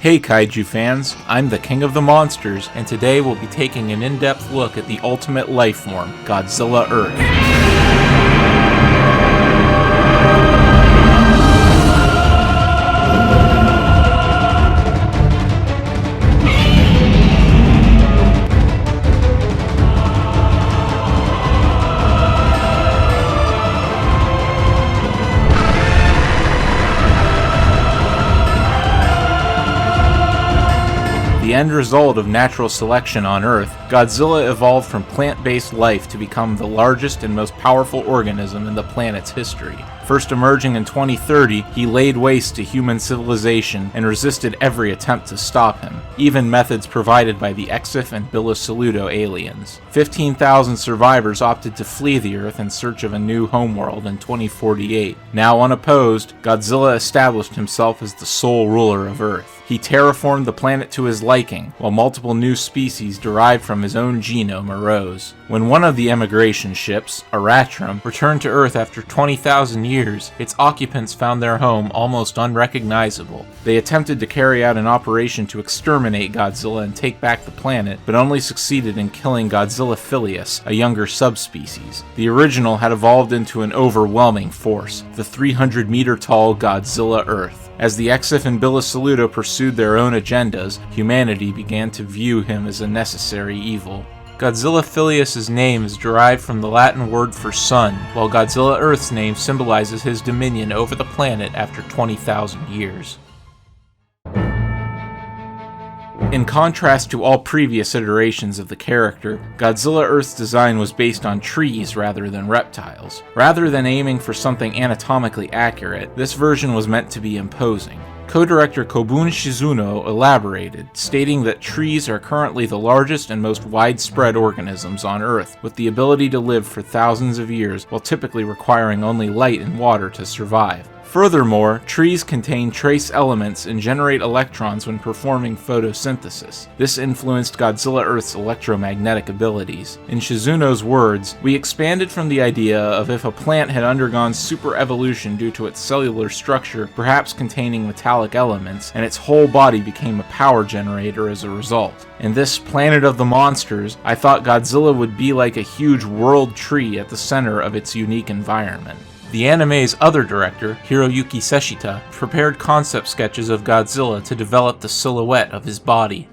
Hey Kaiju fans, I'm the King of the Monsters, and today we'll be taking an in-depth look at the ultimate life form, Godzilla Earth. The end result of natural selection on Earth, Godzilla evolved from plant-based life to become the largest and most powerful organism in the planet's history. First emerging in 2030, he laid waste to human civilization and resisted every attempt to stop him, even methods provided by the Exif and Saludo aliens. 15,000 survivors opted to flee the Earth in search of a new homeworld in 2048. Now unopposed, Godzilla established himself as the sole ruler of Earth. He terraformed the planet to his liking, while multiple new species derived from his own genome arose. When one of the emigration ships, Aratrum, returned to Earth after 20,000 years, its occupants found their home almost unrecognizable. They attempted to carry out an operation to exterminate Godzilla and take back the planet, but only succeeded in killing Godzilla Filius, a younger subspecies. The original had evolved into an overwhelming force, the 300-meter-tall Godzilla Earth. As the Exif and Saludo pursued their own agendas, humanity began to view him as a necessary evil. Godzilla Filius' name is derived from the Latin word for sun, while Godzilla Earth's name symbolizes his dominion over the planet after 20,000 years. In contrast to all previous iterations of the character, Godzilla Earth's design was based on trees rather than reptiles. Rather than aiming for something anatomically accurate, this version was meant to be imposing. Co-director Kobun Shizuno elaborated, stating that trees are currently the largest and most widespread organisms on Earth, with the ability to live for thousands of years while typically requiring only light and water to survive. Furthermore, trees contain trace elements and generate electrons when performing photosynthesis. This influenced Godzilla Earth's electromagnetic abilities. In Shizuno's words, "We expanded from the idea of if a plant had undergone super-evolution due to its cellular structure, perhaps containing metallic elements, and its whole body became a power generator as a result. In this Planet of the Monsters, I thought Godzilla would be like a huge world tree at the center of its unique environment." The anime's other director, Hiroyuki Seshita, prepared concept sketches of Godzilla to develop the silhouette of his body.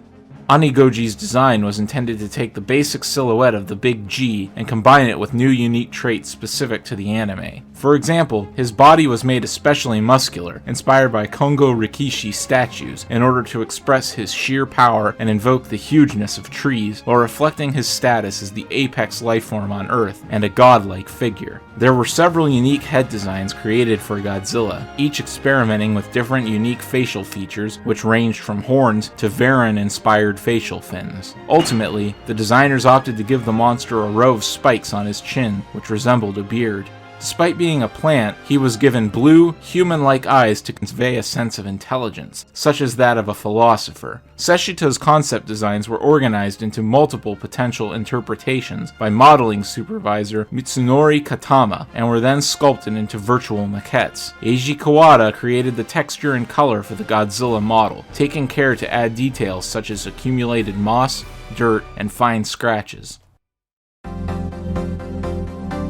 Anigoji's design was intended to take the basic silhouette of the Big G and combine it with new unique traits specific to the anime. For example, his body was made especially muscular, inspired by Kongo Rikishi statues, in order to express his sheer power and invoke the hugeness of trees, while reflecting his status as the apex lifeform on Earth and a godlike figure. There were several unique head designs created for Godzilla, each experimenting with different unique facial features, which ranged from horns to Varan-inspired facial fins. Ultimately, the designers opted to give the monster a row of spikes on his chin, which resembled a beard. Despite being a plant, he was given blue, human-like eyes to convey a sense of intelligence, such as that of a philosopher. Seshita's concept designs were organized into multiple potential interpretations by modeling supervisor Mitsunori Katama, and were then sculpted into virtual maquettes. Eiji Kawada created the texture and color for the Godzilla model, taking care to add details such as accumulated moss, dirt, and fine scratches.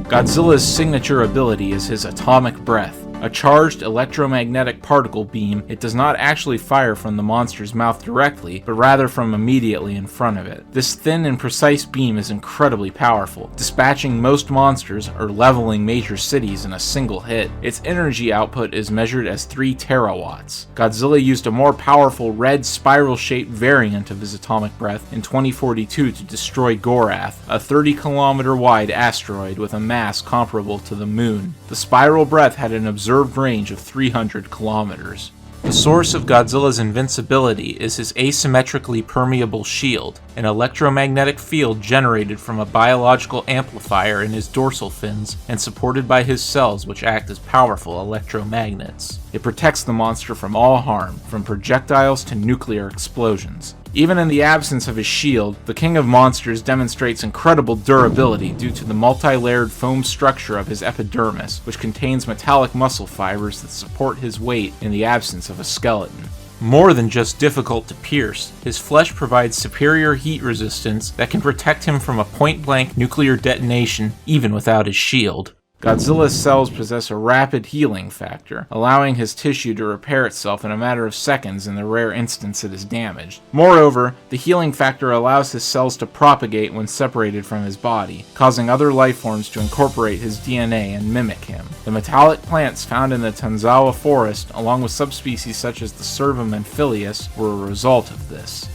Godzilla's signature ability is his atomic breath. A charged electromagnetic particle beam, it does not actually fire from the monster's mouth directly, but rather from immediately in front of it. This thin and precise beam is incredibly powerful, dispatching most monsters or leveling major cities in a single hit. Its energy output is measured as 3 terawatts. Godzilla used a more powerful red spiral-shaped variant of his atomic breath in 2042 to destroy Gorath, a 30-kilometer wide asteroid with a mass comparable to the Moon. The spiral breath had an observed range of 300 kilometers. The source of Godzilla's invincibility is his asymmetrically permeable shield, an electromagnetic field generated from a biological amplifier in his dorsal fins and supported by his cells, which act as powerful electromagnets. It protects the monster from all harm, from projectiles to nuclear explosions. Even in the absence of his shield, the King of Monsters demonstrates incredible durability due to the multi-layered foam structure of his epidermis, which contains metallic muscle fibers that support his weight in the absence of a skeleton. More than just difficult to pierce, his flesh provides superior heat resistance that can protect him from a point-blank nuclear detonation even without his shield. Godzilla's cells possess a rapid healing factor, allowing his tissue to repair itself in a matter of seconds in the rare instance it is damaged. Moreover, the healing factor allows his cells to propagate when separated from his body, causing other life forms to incorporate his DNA and mimic him. The metallic plants found in the Tanzawa forest, along with subspecies such as the Servum amphileus, were a result of this.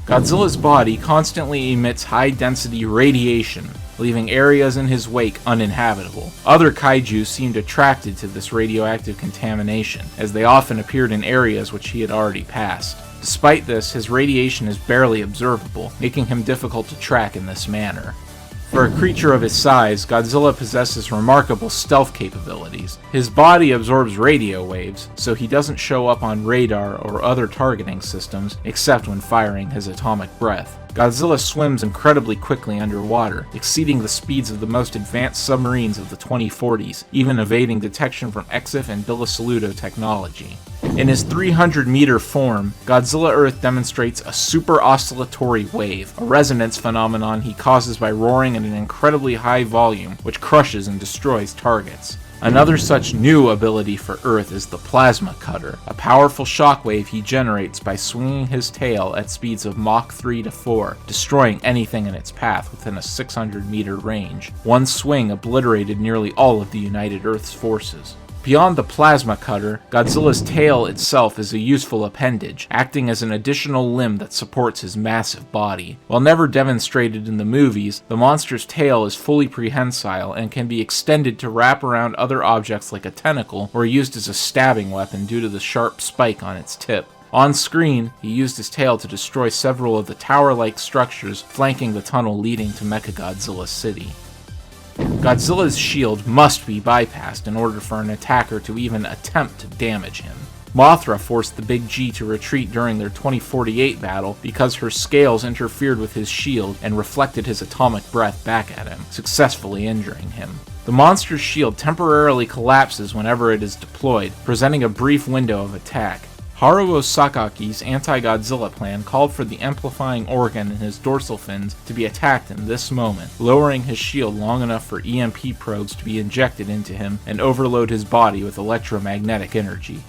Godzilla's body constantly emits high-density radiation, leaving areas in his wake uninhabitable. Other kaiju seemed attracted to this radioactive contamination, as they often appeared in areas which he had already passed. Despite this, his radiation is barely observable, making him difficult to track in this manner. For a creature of his size, Godzilla possesses remarkable stealth capabilities. His body absorbs radio waves, so he doesn't show up on radar or other targeting systems except when firing his atomic breath. Godzilla swims incredibly quickly underwater, exceeding the speeds of the most advanced submarines of the 2040s, even evading detection from EXIF and Billasaluto technology. In his 300-meter form, Godzilla Earth demonstrates a super oscillatory wave, a resonance phenomenon he causes by roaring at an incredibly high volume, which crushes and destroys targets. Another such new ability for Earth is the Plasma Cutter, a powerful shockwave he generates by swinging his tail at speeds of Mach 3 to 4, destroying anything in its path within a 600-meter range. One swing obliterated nearly all of the United Earth's forces. Beyond the Plasma Cutter, Godzilla's tail itself is a useful appendage, acting as an additional limb that supports his massive body. While never demonstrated in the movies, the monster's tail is fully prehensile and can be extended to wrap around other objects like a tentacle, or used as a stabbing weapon due to the sharp spike on its tip. On screen, he used his tail to destroy several of the tower-like structures flanking the tunnel leading to Mechagodzilla City. Godzilla's shield must be bypassed in order for an attacker to even attempt to damage him. Mothra forced the Big G to retreat during their 2048 battle because her scales interfered with his shield and reflected his atomic breath back at him, successfully injuring him. The monster's shield temporarily collapses whenever it is deployed, presenting a brief window of attack. Haruo Sakaki's anti-Godzilla plan called for the amplifying organ in his dorsal fins to be attacked in this moment, lowering his shield long enough for EMP probes to be injected into him and overload his body with electromagnetic energy.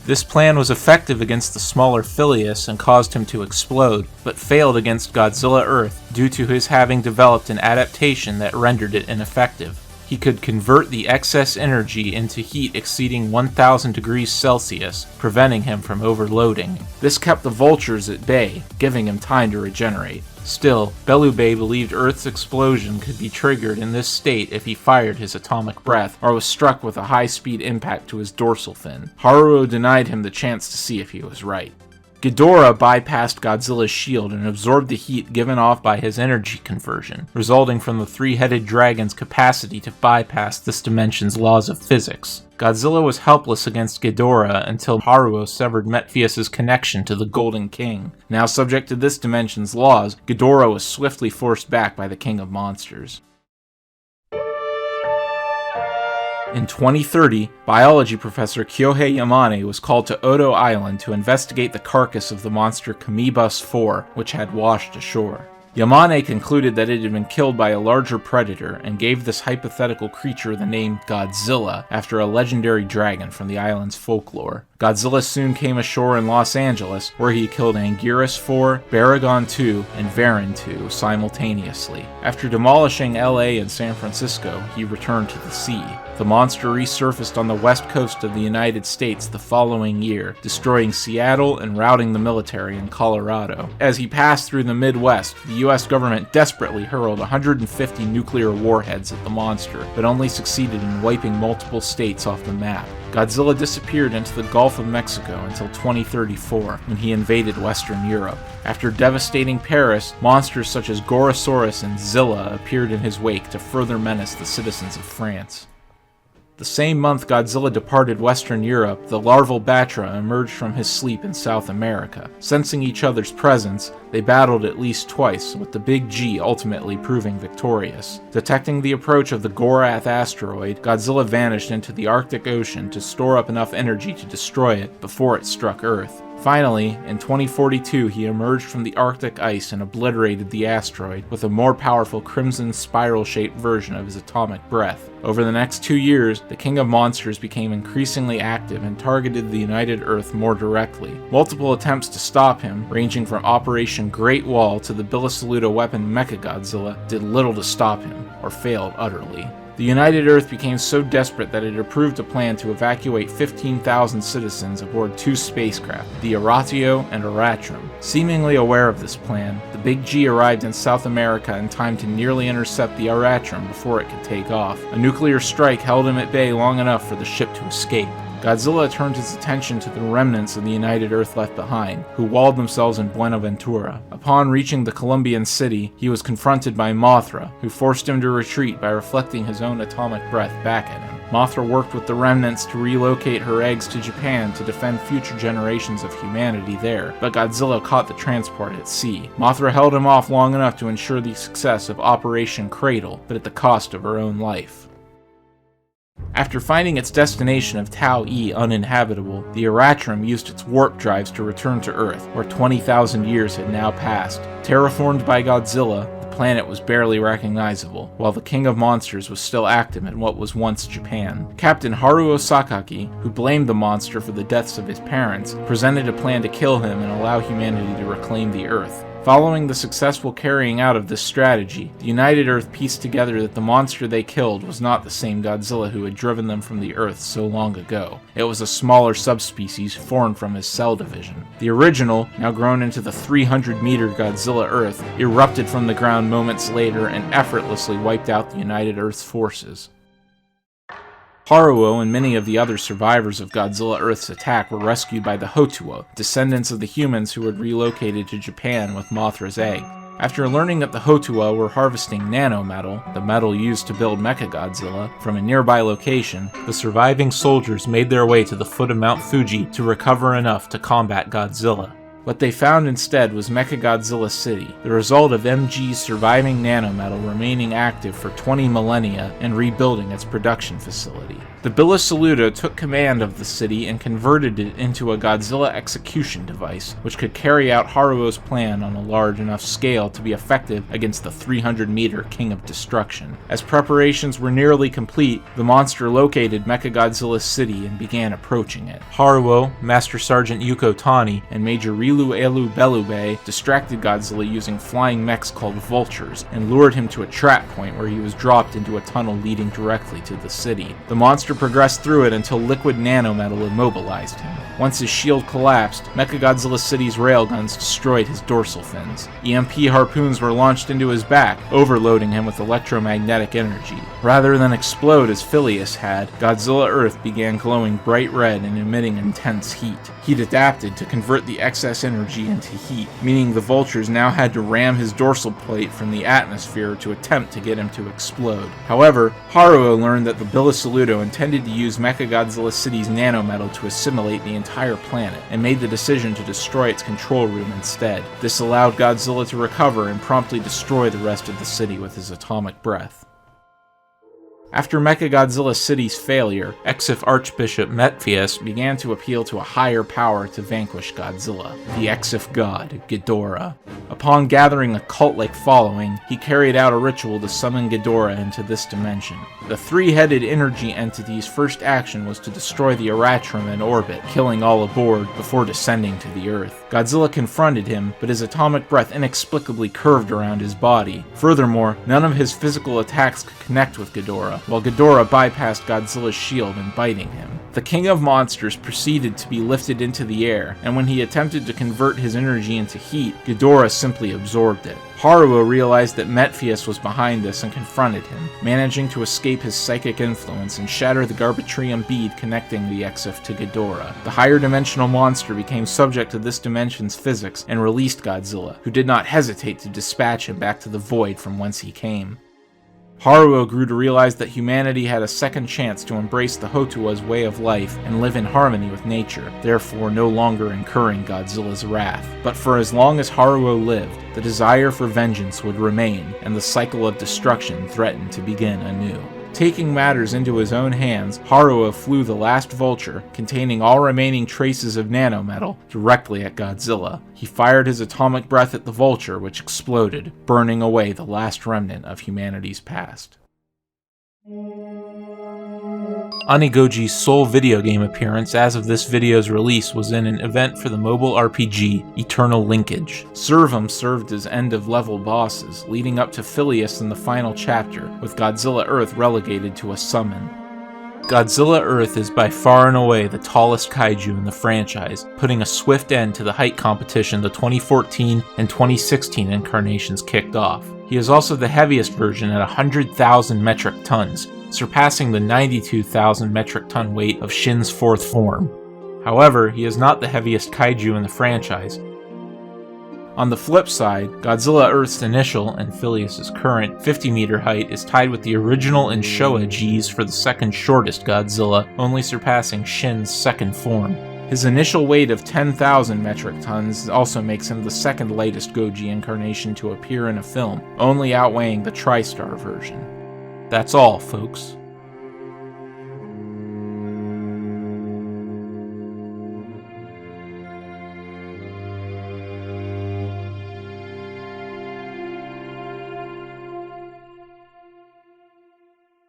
This plan was effective against the smaller Phileas and caused him to explode, but failed against Godzilla Earth due to his having developed an adaptation that rendered it ineffective. He could convert the excess energy into heat exceeding 1000 degrees Celsius, preventing him from overloading. This kept the vultures at bay, giving him time to regenerate. Still, Belubei believed Earth's explosion could be triggered in this state if he fired his atomic breath or was struck with a high-speed impact to his dorsal fin. Haruo denied him the chance to see if he was right. Ghidorah bypassed Godzilla's shield and absorbed the heat given off by his energy conversion, resulting from the three-headed dragon's capacity to bypass this dimension's laws of physics. Godzilla was helpless against Ghidorah until Haruo severed Metphius' connection to the Golden King. Now subject to this dimension's laws, Ghidorah was swiftly forced back by the King of Monsters. In 2030, biology professor Kyohei Yamane was called to Odo Island to investigate the carcass of the monster Kamibus 4, which had washed ashore. Yamane concluded that it had been killed by a larger predator and gave this hypothetical creature the name Godzilla after a legendary dragon from the island's folklore. Godzilla soon came ashore in Los Angeles, where he killed Anguirus 4, Baragon 2, and Varan 2 simultaneously. After demolishing LA and San Francisco, he returned to the sea. The monster resurfaced on the west coast of the United States the following year, destroying Seattle and routing the military in Colorado. As he passed through the Midwest, the US government desperately hurled 150 nuclear warheads at the monster, but only succeeded in wiping multiple states off the map. Godzilla disappeared into the Gulf of Mexico until 2034, when he invaded Western Europe. After devastating Paris, monsters such as Gorosaurus and Zilla appeared in his wake to further menace the citizens of France. The same month Godzilla departed Western Europe, the larval Batra emerged from his sleep in South America. Sensing each other's presence, they battled at least twice, with the Big G ultimately proving victorious. Detecting the approach of the Gorath asteroid, Godzilla vanished into the Arctic Ocean to store up enough energy to destroy it before it struck Earth. Finally, in 2042, he emerged from the Arctic ice and obliterated the asteroid with a more powerful crimson spiral-shaped version of his atomic breath. Over the next 2 years, the King of Monsters became increasingly active and targeted the United Earth more directly. Multiple attempts to stop him, ranging from Operation Great Wall to the Bilisaluto weapon Mechagodzilla, did little to stop him, or failed utterly. The United Earth became so desperate that it approved a plan to evacuate 15,000 citizens aboard 2 spacecraft, the Oratio and Oratrum. Seemingly aware of this plan, the Big G arrived in South America in time to nearly intercept the Oratrum before it could take off. A nuclear strike held him at bay long enough for the ship to escape. Godzilla turned his attention to the remnants of the United Earth left behind, who walled themselves in Buenaventura. Upon reaching the Colombian city, he was confronted by Mothra, who forced him to retreat by reflecting his own atomic breath back at him. Mothra worked with the remnants to relocate her eggs to Japan to defend future generations of humanity there, but Godzilla caught the transport at sea. Mothra held him off long enough to ensure the success of Operation Cradle, but at the cost of her own life. After finding its destination of Tau-E uninhabitable, the Oratrum used its warp drives to return to Earth, where 20,000 years had now passed. Terraformed by Godzilla, the planet was barely recognizable, while the King of Monsters was still active in what was once Japan. Captain Haruo Sakaki, who blamed the monster for the deaths of his parents, presented a plan to kill him and allow humanity to reclaim the Earth. Following the successful carrying out of this strategy, the United Earth pieced together that the monster they killed was not the same Godzilla who had driven them from the Earth so long ago. It was a smaller subspecies formed from his cell division. The original, now grown into the 300-meter Godzilla Earth, erupted from the ground moments later and effortlessly wiped out the United Earth's forces. Haruo and many of the other survivors of Godzilla Earth's attack were rescued by the Hotuo, descendants of the humans who had relocated to Japan with Mothra's egg. After learning that the Hotuo were harvesting nanometal, the metal used to build Mechagodzilla, from a nearby location, the surviving soldiers made their way to the foot of Mount Fuji to recover enough to combat Godzilla. What they found instead was Mechagodzilla City, the result of MG's surviving nanometal remaining active for 20 millennia and rebuilding its production facility. The Bilisaluto took command of the city and converted it into a Godzilla execution device, which could carry out Haruo's plan on a large enough scale to be effective against the 300-meter King of Destruction. As preparations were nearly complete, the monster located Mechagodzilla City and began approaching it. Haruo, Master Sergeant Yuko Tani, and Major Rilu Elu Belube distracted Godzilla using flying mechs called vultures and lured him to a trap point where he was dropped into a tunnel leading directly to the city. The monster progressed through it until liquid nanometal immobilized him. Once his shield collapsed, Mechagodzilla City's railguns destroyed his dorsal fins. EMP harpoons were launched into his back, overloading him with electromagnetic energy. Rather than explode as Phileas had, Godzilla Earth began glowing bright red and emitting intense heat. He'd adapted to convert the excess energy into heat, meaning the vultures now had to ram his dorsal plate from the atmosphere to attempt to get him to explode. However, Haruo learned that the Bilisaluto intended to use Mechagodzilla City's nanometal to assimilate the entire planet, and made the decision to destroy its control room instead. This allowed Godzilla to recover and promptly destroy the rest of the city with his atomic breath. After Mechagodzilla City's failure, Exif Archbishop Metphius began to appeal to a higher power to vanquish Godzilla, the Exif god, Ghidorah. Upon gathering a cult-like following, he carried out a ritual to summon Ghidorah into this dimension. The three-headed energy entity's first action was to destroy the Oratrum in orbit, killing all aboard before descending to the Earth. Godzilla confronted him, but his atomic breath inexplicably curved around his body. Furthermore, none of his physical attacks could connect with Ghidorah, while Ghidorah bypassed Godzilla's shield in biting him. The King of Monsters proceeded to be lifted into the air, and when he attempted to convert his energy into heat, Ghidorah simply absorbed it. Haruo realized that Metphius was behind this and confronted him, managing to escape his psychic influence and shatter the Garbatrium bead connecting the Exif to Ghidorah. The higher dimensional monster became subject to this dimension's physics and released Godzilla, who did not hesitate to dispatch him back to the void from whence he came. Haruo grew to realize that humanity had a second chance to embrace the Hotua's way of life and live in harmony with nature, therefore no longer incurring Godzilla's wrath. But for as long as Haruo lived, the desire for vengeance would remain, and the cycle of destruction threatened to begin anew. Taking matters into his own hands, Haruo flew the last vulture, containing all remaining traces of nanometal, directly at Godzilla. He fired his atomic breath at the vulture, which exploded, burning away the last remnant of humanity's past. Onigoji's sole video game appearance as of this video's release was in an event for the mobile RPG Eternal Linkage. Servum served as end-of-level bosses, leading up to Phileas in the final chapter, with Godzilla Earth relegated to a summon. Godzilla Earth is by far and away the tallest kaiju in the franchise, putting a swift end to the height competition the 2014 and 2016 incarnations kicked off. He is also the heaviest version at 100,000 metric tons, surpassing the 92,000 metric ton weight of Shin's fourth form. However, he is not the heaviest kaiju in the franchise. On the flip side, Godzilla Earth's initial, and Phileas' current, 50-meter height is tied with the original and Showa G's for the second shortest Godzilla, only surpassing Shin's second form. His initial weight of 10,000 metric tons also makes him the second lightest Goji incarnation to appear in a film, only outweighing the TriStar version. That's all, folks.